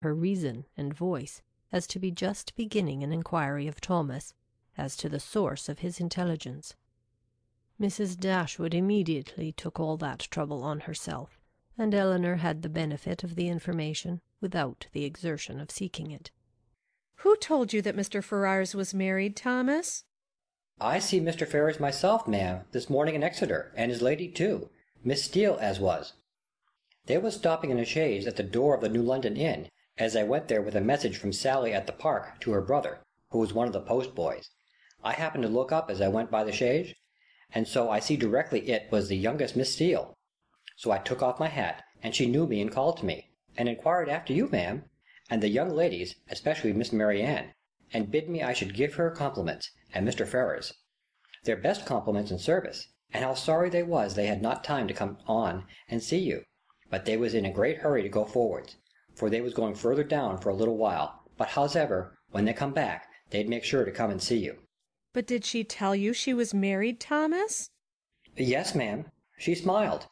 her reason and voice as to be just beginning an inquiry of Thomas as to the source of his intelligence. Mrs. Dashwood immediately took all that trouble on herself, and Eleanor had the benefit of the information without the exertion of seeking it. "Who told you that Mr. Ferrars was married, Thomas?" "I see Mr. Ferrars myself, ma'am, this morning in Exeter, and his lady too, Miss Steele as was. They was stopping in a chaise at the door of the New London Inn, as I went there with a message from Sally at the Park to her brother, who was one of the post-boys. I happened to look up as I went by the chaise, and so I see directly it was the youngest Miss Steele. So I took off my hat, and she knew me and called to me, and inquired after you, ma'am, and the young ladies, especially Miss Marianne, and bid me I should give her compliments, and Mr. Ferrars, their best compliments and service, and how sorry they was they had not time to come on and see you, but they was in a great hurry to go forwards, for they was going further down for a little while, but hows'ever, when they come back, they'd make sure to come and see you." "But did she tell you she was married, Thomas?" "Yes, ma'am. She smiled,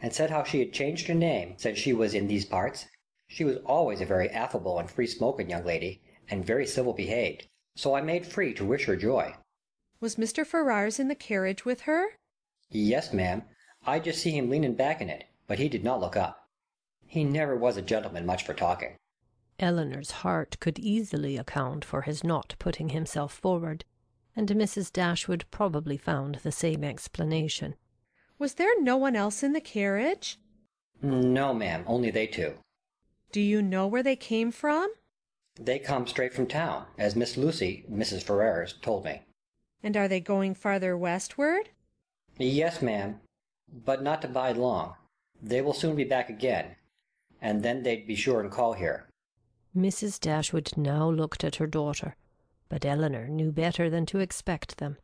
and said how she had changed her name since she was in these parts. She was always a very affable and free-spoken young lady, and very civil behaved, so I made free to wish her joy." "Was Mr. Ferrars in the carriage with her?" "Yes, ma'am. I just see him leaning back in it, but he did not look up. He never was a gentleman much for talking." Eleanor's heart could easily account for his not putting himself forward, and Mrs. Dashwood probably found the same explanation. "Was there no one else in the carriage?" "No, ma'am, only they two." "Do you know where they came from?" "They come straight from town, as Miss Lucy, Mrs. Ferrars, told me." "And are they going farther westward?" "Yes, ma'am, but not to bide long. They will soon be back again, and then they'd be sure and call here." Mrs. Dashwood now looked at her daughter, but Eleanor knew better than to expect them.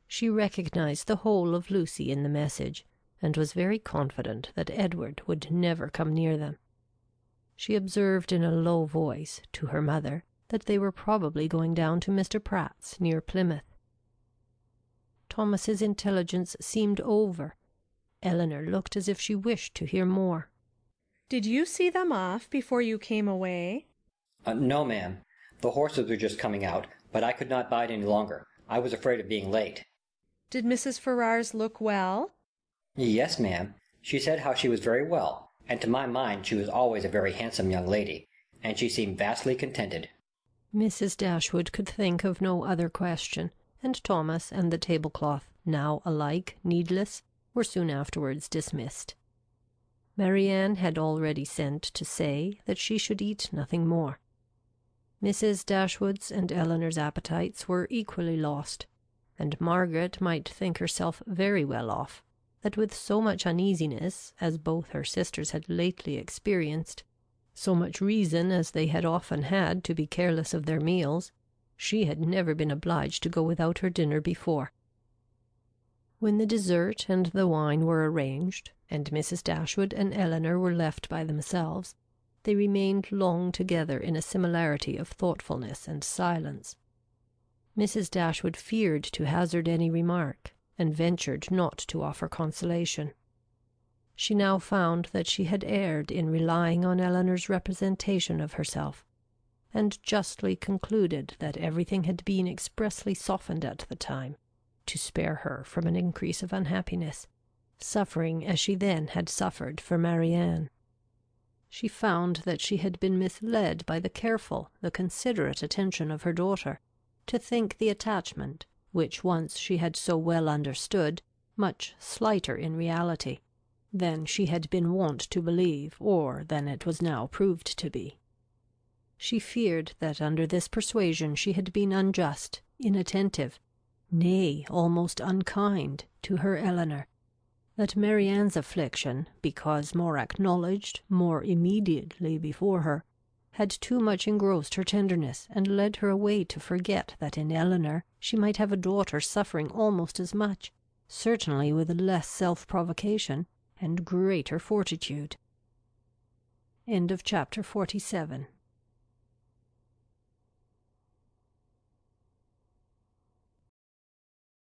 She recognized the whole of Lucy in the message, and was very confident that Edward would never come near them. She observed in a low voice to her mother that they were probably going down to Mr. Pratt's near Plymouth. Thomas's intelligence seemed over. Eleanor looked as if she wished to hear more. "Did you see them off before you came away?" No, ma'am. The horses were just coming out, but I could not bide any longer. I was afraid of being late." "Did Mrs. Ferrars look well?" "Yes, ma'am. She said how she was very well, and to my mind she was always a very handsome young lady, and she seemed vastly contented." Mrs. Dashwood could think of no other question, and Thomas and the tablecloth, now alike needless, were soon afterwards dismissed. Marianne had already sent to say that she should eat nothing more. Mrs. Dashwood's and Eleanor's appetites were equally lost, and Margaret might think herself very well off, that with so much uneasiness as both her sisters had lately experienced, so much reason as they had often had to be careless of their meals, she had never been obliged to go without her dinner before. When the dessert and the wine were arranged, and Mrs. Dashwood and Eleanor were left by themselves, they remained long together in a similarity of thoughtfulness and silence. Mrs. Dashwood feared to hazard any remark, and ventured not to offer consolation. She now found that she had erred in relying on Eleanor's representation of herself, and justly concluded that everything had been expressly softened at the time, to spare her from an increase of unhappiness, suffering as she then had suffered for Marianne. She found that she had been misled by the careful, the considerate attention of her daughter, to think the attachment, which once she had so well understood, much slighter in reality than she had been wont to believe, or than it was now proved to be. She feared that under this persuasion she had been unjust, inattentive, nay, almost unkind, to her Eleanor, that Marianne's affliction, because more acknowledged, more immediately before her, had too much engrossed her tenderness, and led her away to forget that in Eleanor she might have a daughter suffering almost as much, certainly with less self-provocation, and greater fortitude. End of chapter 47.